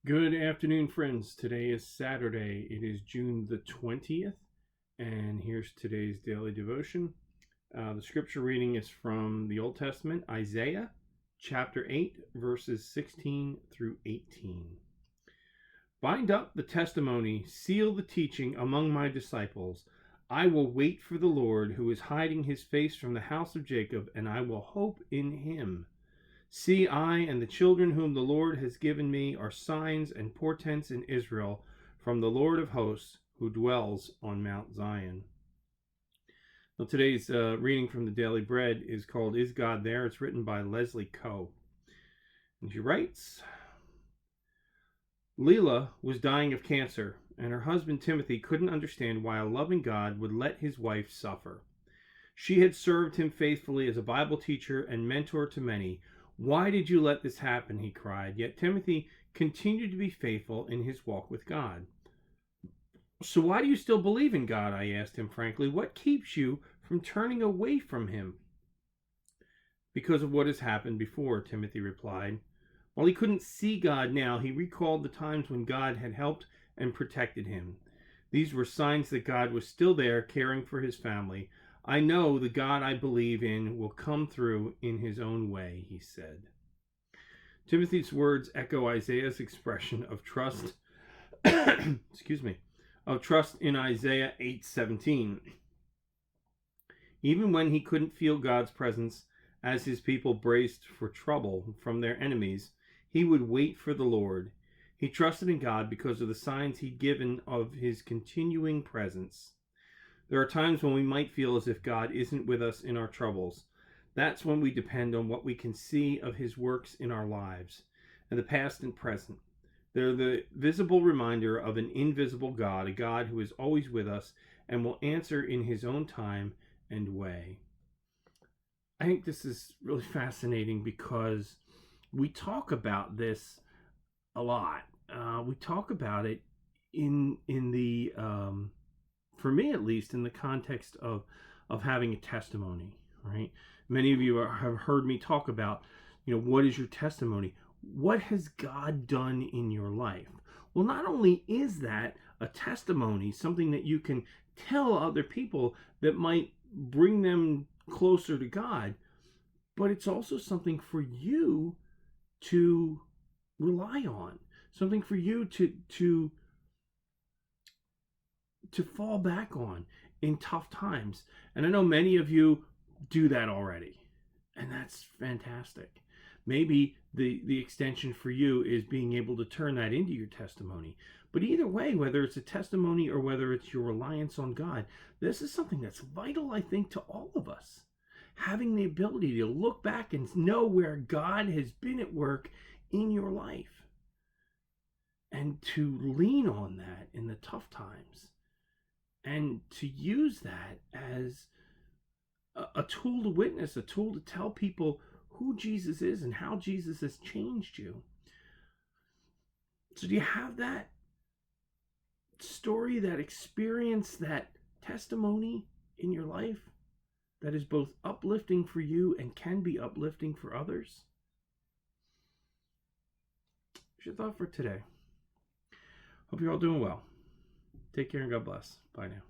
Good afternoon, friends. Today is Saturday. It is June the 20th, and here's today's daily devotion. The scripture reading is from the Old Testament, Isaiah chapter 8, verses 16 through 18. Bind up the testimony, seal the teaching among my disciples. I will wait for the Lord, who is hiding his face from the house of Jacob, and I will hope in him. See, I and the children whom the Lord has given me are signs and portents in Israel from the Lord of hosts who dwells on Mount Zion. Now, today's reading from the Daily Bread is called Is God There? It's written by Leslie Coe. And she writes, Leela was dying of cancer, and her husband Timothy couldn't understand why a loving God would let his wife suffer. She had served him faithfully as a Bible teacher and mentor to many. Why did you let this happen? He cried. Yet Timothy continued to be faithful in his walk with God. So why do you still believe in God? I asked him frankly. What keeps you from turning away from him? Because of what has happened before, Timothy replied. While he couldn't see God now, he recalled the times when God had helped and protected him. These were signs that God was still there, caring for his family. I know the God I believe in will come through in his own way, he said. Timothy's words echo Isaiah's expression of trust of trust in Isaiah 8:17. Even when he couldn't feel God's presence as his people braced for trouble from their enemies, he would wait for the Lord. He trusted in God because of the signs he'd given of his continuing presence. There are times when we might feel as if God isn't with us in our troubles. That's when we depend on what we can see of his works in our lives, in the past and present. They're the visible reminder of an invisible God, a God who is always with us and will answer in his own time and way. I think this is really fascinating because we talk about this a lot. We talk about it in the for me at least, in the context of having a testimony, right? Many of you have heard me talk about, what is your testimony? What has God done in your life? Well, not only is that a testimony, something that you can tell other people that might bring them closer to God, but it's also something for you to rely on, something for you to fall back on in tough times. And I know many of you do that already, and that's fantastic. Maybe the extension for you is being able to turn that into your testimony. But either way, whether it's a testimony or whether it's your reliance on God, this is something that's vital, I think, to all of us. Having the ability to look back and know where God has been at work in your life and to lean on that in the tough times. And to use that as a tool to witness, a tool to tell people who Jesus is and how Jesus has changed you. So do you have that story, that experience, that testimony in your life that is both uplifting for you and can be uplifting for others? That's your thought for today. Hope you're all doing well. Take care and God bless. Bye now.